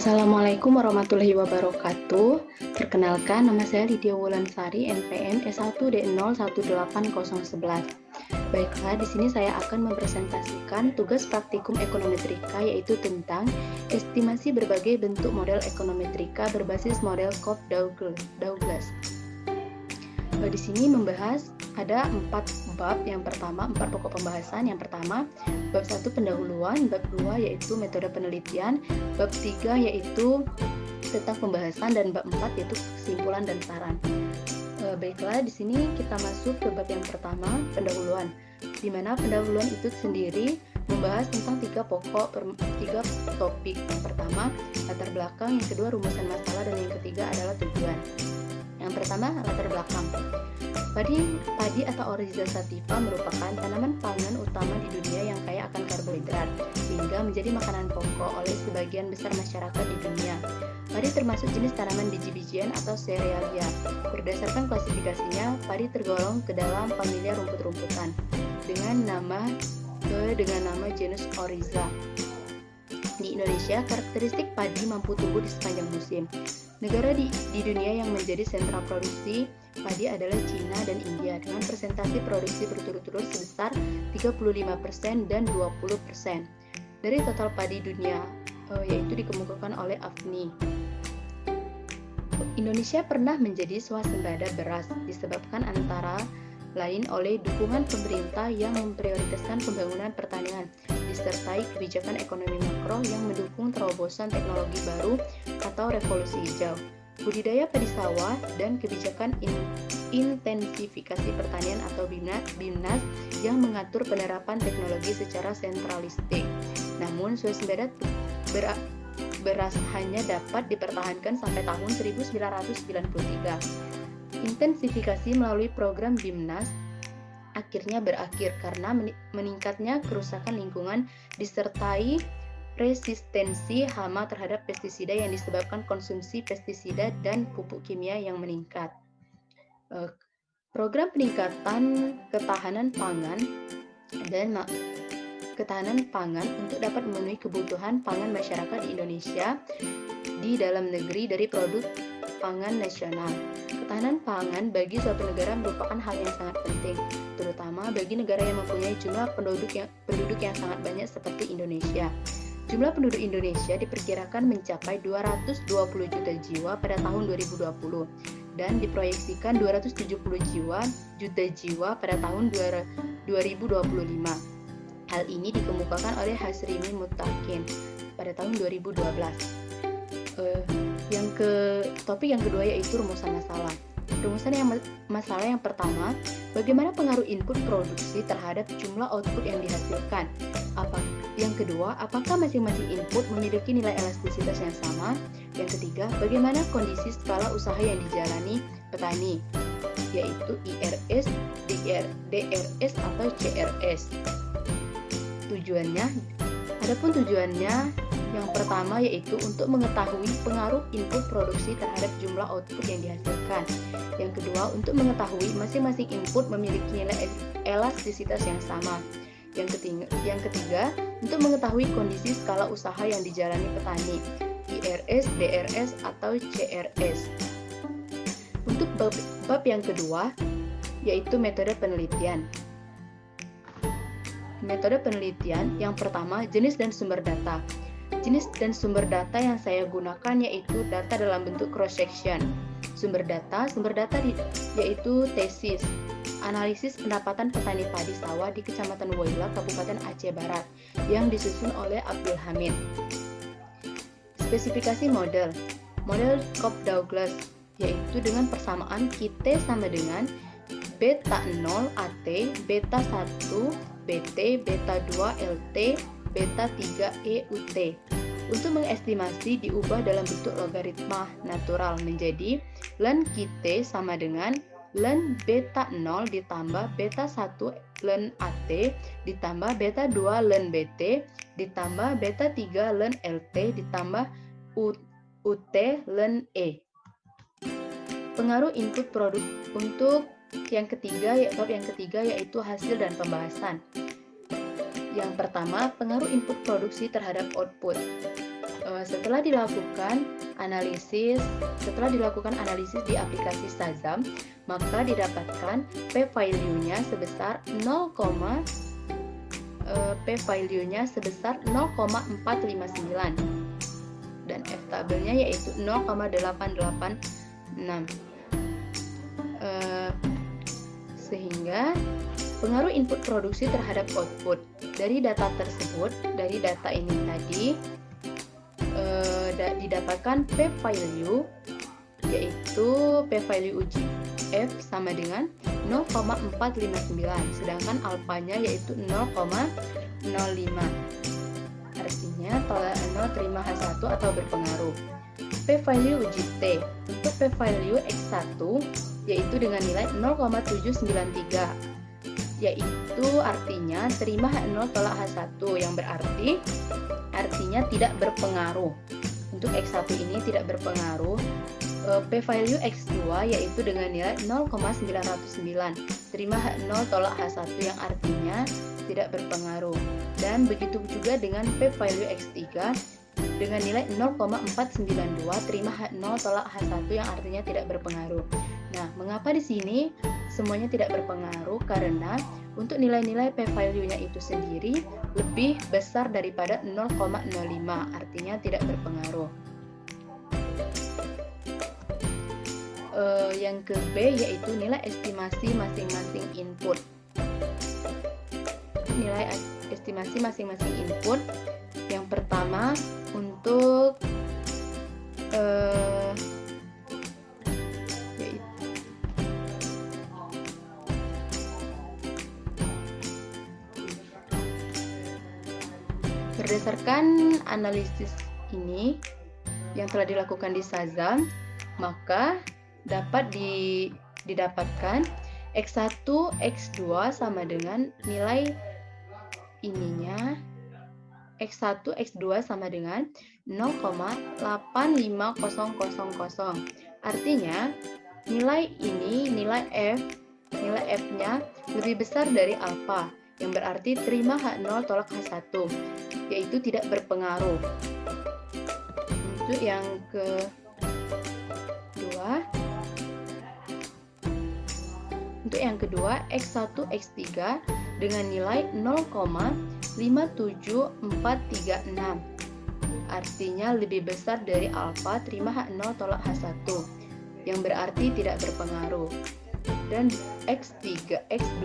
Assalamualaikum warahmatullahi wabarakatuh. Perkenalkan, nama saya Lydia Wulansari, NPM S1D018011. Baiklah, di sini saya akan mempresentasikan tugas praktikum ekonometrika, yaitu tentang estimasi berbagai bentuk model ekonometrika berbasis model Cobb-Douglas. Di sini membahas ada 4 bab. Yang pertama, 4 pokok pembahasan. Yang pertama, bab 1 pendahuluan, bab 2 yaitu metode penelitian, bab 3 yaitu tentang pembahasan, dan bab 4 yaitu kesimpulan dan saran. Baiklah, di sini kita masuk ke bab yang pertama, pendahuluan. Di mana pendahuluan itu sendiri membahas tentang 3 topik. Yang pertama, latar belakang, yang kedua rumusan masalah, dan yang ketiga adalah tujuan. Yang pertama, latar belakang. Padi atau Oryza sativa merupakan tanaman pangan utama di dunia yang kaya akan karbohidrat, sehingga menjadi makanan pokok oleh sebagian besar masyarakat di dunia. Padi termasuk jenis tanaman biji-bijian atau cerealia. Berdasarkan klasifikasinya, padi tergolong ke dalam familia rumput-rumputan dengan nama genus Oryza. Di Indonesia, karakteristik padi mampu tumbuh di sepanjang musim. Negara di dunia yang menjadi sentra produksi padi adalah Cina dan India dengan persentase produksi berturut-turut sebesar 35% dan 20% dari total padi dunia, yaitu dikemukakan oleh AFNI. Indonesia pernah menjadi swasembada beras disebabkan antara lain oleh dukungan pemerintah yang memprioritaskan pembangunan pertanian disertai kebijakan ekonomi makro yang mendukung terobosan teknologi baru atau revolusi hijau, budidaya padi sawah, dan kebijakan intensifikasi pertanian atau BIMNAS yang mengatur penerapan teknologi secara sentralistik. Namun, swasembada beras hanya dapat dipertahankan sampai tahun 1993. Intensifikasi melalui program BIMNAS akhirnya berakhir karena meningkatnya kerusakan lingkungan disertai resistensi hama terhadap pestisida yang disebabkan konsumsi pestisida dan pupuk kimia yang meningkat. Program peningkatan ketahanan pangan untuk dapat memenuhi kebutuhan pangan masyarakat di Indonesia di dalam negeri dari produk pangan nasional. Ketahanan pangan bagi suatu negara merupakan hal yang sangat penting, terutama bagi negara yang mempunyai jumlah penduduk yang sangat banyak seperti Indonesia. Jumlah penduduk Indonesia diperkirakan mencapai 220 juta jiwa pada tahun 2020 dan diproyeksikan 270 juta jiwa pada tahun 2025. Hal ini dikemukakan oleh Hasrimi Mutakin pada tahun 2012. Topik yang kedua yaitu rumusan masalah. Masalah yang pertama, bagaimana pengaruh input produksi terhadap jumlah output yang dihasilkan? Yang kedua, apakah masing-masing input memiliki nilai elastisitas yang sama? Yang ketiga, bagaimana kondisi skala usaha yang dijalani petani, yaitu IRS, DRS atau CRS. Tujuannya yang pertama yaitu untuk mengetahui pengaruh input produksi terhadap jumlah output yang dihasilkan. Yang kedua, untuk mengetahui masing-masing input memiliki nilai elastisitas yang sama. Yang ketiga, untuk mengetahui kondisi skala usaha yang dijalani petani, IRS, DRS atau CRS. Untuk bab yang kedua yaitu metode penelitian. Metode penelitian yang pertama, jenis dan sumber data. Jenis dan sumber data yang saya gunakan yaitu data dalam bentuk cross-section. Sumber data yaitu tesis, analisis pendapatan petani padi sawah di Kecamatan Woila, Kabupaten Aceh Barat, yang disusun oleh Abdul Hamid. Spesifikasi model Cobb-Douglas, yaitu dengan persamaan Kt sama dengan beta 0 At, beta 1 Bt, beta 2 Lt, beta 3 Eut. Untuk mengestimasi diubah dalam bentuk logaritma natural menjadi ln Kt sama dengan ln beta 0 ditambah beta 1 ln At ditambah beta 2 ln Bt ditambah beta 3 ln Lt ditambah Ut ln E. Pengaruh input produk. Untuk bab yang ketiga yaitu hasil dan pembahasan. Yang pertama, pengaruh input produksi terhadap output. Setelah dilakukan analisis di aplikasi Shazam, maka didapatkan P value-nya sebesar 0,459 dan F tabelnya yaitu 0,886. Sehingga pengaruh input produksi terhadap output dari data tersebut, dari data ini tadi didapatkan P value, yaitu P value uji F sama dengan 0,459, sedangkan alfanya yaitu 0,05. Artinya tolak 0 terima H1 atau berpengaruh. P value uji T untuk P value X1 yaitu dengan nilai 0,793, yaitu artinya terima H0 tolak H1, yang artinya tidak berpengaruh. Untuk X1 ini tidak berpengaruh. P value X2 yaitu dengan nilai 0,909, terima H0 tolak H1, yang artinya tidak berpengaruh. Dan begitu juga dengan P value X3 dengan nilai 0,492, terima H0 tolak H1, yang artinya tidak berpengaruh. Nah, mengapa di sini semuanya tidak berpengaruh? Karena untuk nilai-nilai P value-nya itu sendiri lebih besar daripada 0,05, artinya tidak berpengaruh. Yang ke B yaitu nilai estimasi masing-masing input. Nilai estimasi masing-masing input. Yang pertama untuk berdasarkan analisis ini yang telah dilakukan di Shazam, maka dapat didapatkan X1, X2 sama dengan nilai ininya. X1, X2 sama dengan 0,85000. Artinya nilai ini, nilai F-nya lebih besar dari alfa, yang berarti terima H0 tolak H1, yaitu tidak berpengaruh. Untuk yang kedua, X1, X3 dengan nilai 0,57436. Artinya lebih besar dari alfa, terima H0 tolak H1, yang berarti tidak berpengaruh. Dan X2, X3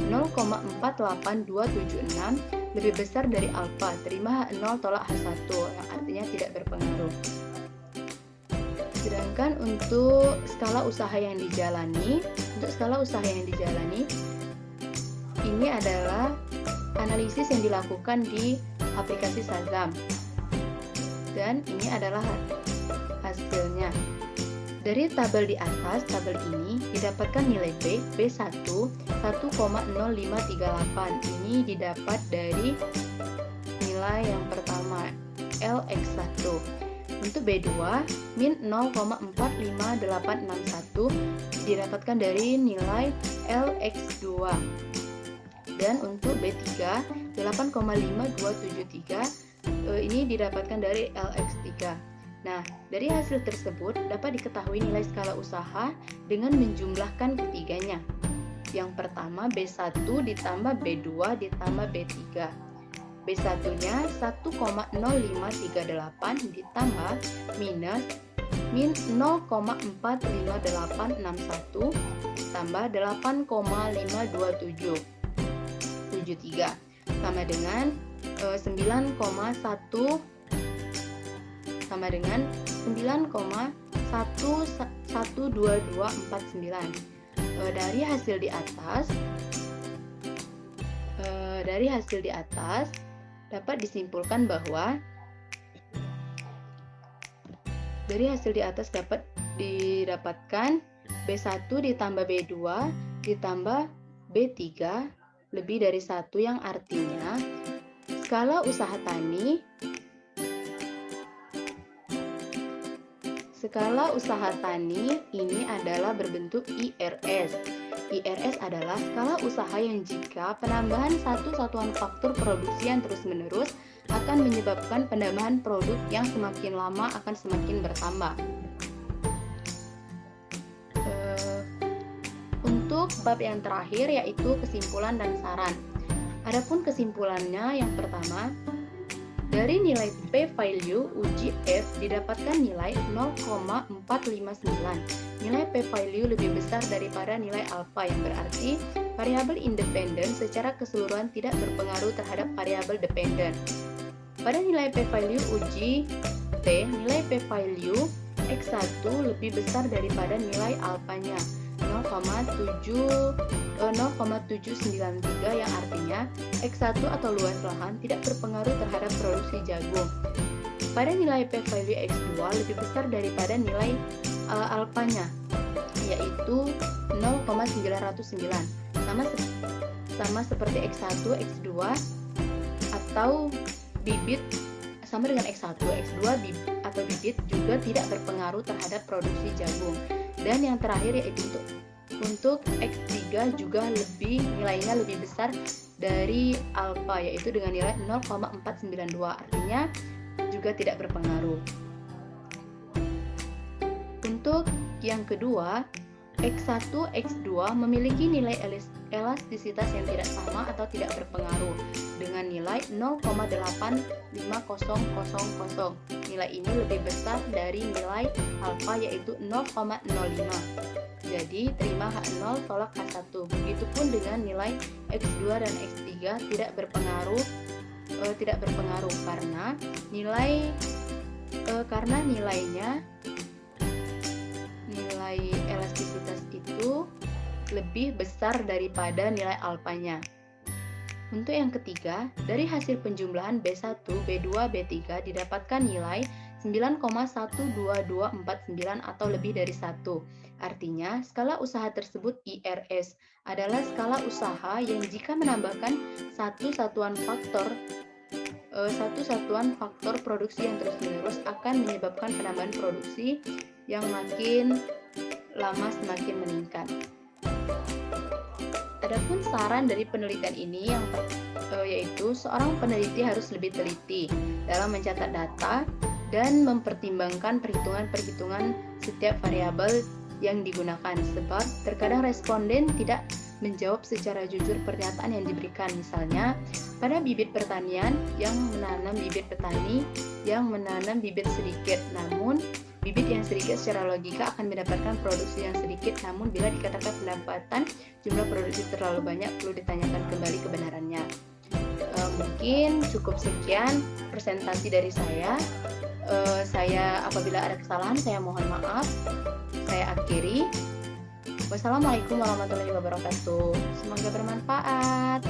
0,48276 lebih besar dari alfa, terima H0 tolak H1, yang artinya tidak berpengaruh. Sedangkan untuk skala usaha yang dijalani, ini adalah analisis yang dilakukan di aplikasi Shazam. Dan ini adalah hasilnya. Dari tabel di atas, tabel ini didapatkan nilai B1 1,0538. Ini didapat dari nilai yang pertama, LX1. Untuk B2, min 0,45861 didapatkan dari nilai LX2. Dan untuk B3, 8,5273 ini didapatkan dari LX3. Nah, dari hasil tersebut dapat diketahui nilai skala usaha dengan menjumlahkan ketiganya. Yang pertama B1 ditambah B2 ditambah B3. B1-nya 1,0538 ditambah minus min 0,45861 tambah 8,52773 sama dengan 9,12249. Dari hasil di atas dapat disimpulkan bahwa dapat didapatkan B1 ditambah B2 ditambah B3 lebih dari 1, yang artinya skala usaha tani ini adalah berbentuk IRS. IRS adalah skala usaha yang jika penambahan satu satuan faktor produksi yang terus-menerus akan menyebabkan penambahan produk yang semakin lama akan semakin bertambah. Untuk bab yang terakhir yaitu kesimpulan dan saran. Adapun kesimpulannya yang pertama, dari nilai P value uji F didapatkan nilai 0,459. Nilai P value lebih besar daripada nilai alfa yang berarti variabel independen secara keseluruhan tidak berpengaruh terhadap variabel dependen. Pada nilai P value uji T, nilai P value X1 lebih besar daripada nilai alfanya 0,793 yang artinya X1 atau luas lahan tidak berpengaruh terhadap produksi jagung. Pada nilai P value X2 lebih besar daripada nilai alfanya yaitu 0,909 sama seperti X1, X2 atau bibit sama dengan X1, X2 atau bibit juga tidak berpengaruh terhadap produksi jagung. Dan yang terakhir yaitu untuk X3 juga nilainya lebih besar dari alfa yaitu dengan nilai 0,492 artinya juga tidak berpengaruh. Untuk yang kedua, X1, X2 memiliki nilai elastisitas yang tidak sama atau tidak berpengaruh dengan nilai 0,85000. Nilai ini lebih besar dari nilai alfa yaitu 0,05. Jadi terima H0 tolak H1. Begitupun dengan nilai X2 dan X3 tidak berpengaruh karena nilai elastisitas itu lebih besar daripada nilai alfanya. Untuk yang ketiga, dari hasil penjumlahan B1, B2, B3 didapatkan nilai 9,12249 atau lebih dari 1. Artinya, skala usaha tersebut IRS adalah skala usaha yang jika menambahkan satu satuan faktor produksi yang terus-menerus akan menyebabkan penambahan produksi yang makin lama semakin meningkat. Adapun saran dari penelitian ini yaitu seorang peneliti harus lebih teliti dalam mencatat data dan mempertimbangkan perhitungan-perhitungan setiap variabel yang digunakan sebab terkadang responden tidak menjawab secara jujur pernyataan yang diberikan. Misalnya, pada bibit pertanian yang menanam bibit petani yang menanam bibit sedikit, namun bibit yang sedikit secara logika akan mendapatkan produksi yang sedikit, namun bila dikatakan pendapatan jumlah produksi terlalu banyak, perlu ditanyakan kembali kebenarannya. Mungkin cukup sekian presentasi dari saya. Apabila ada kesalahan, saya mohon maaf. Saya akhiri. Wassalamualaikum warahmatullahi wabarakatuh. Semoga bermanfaat.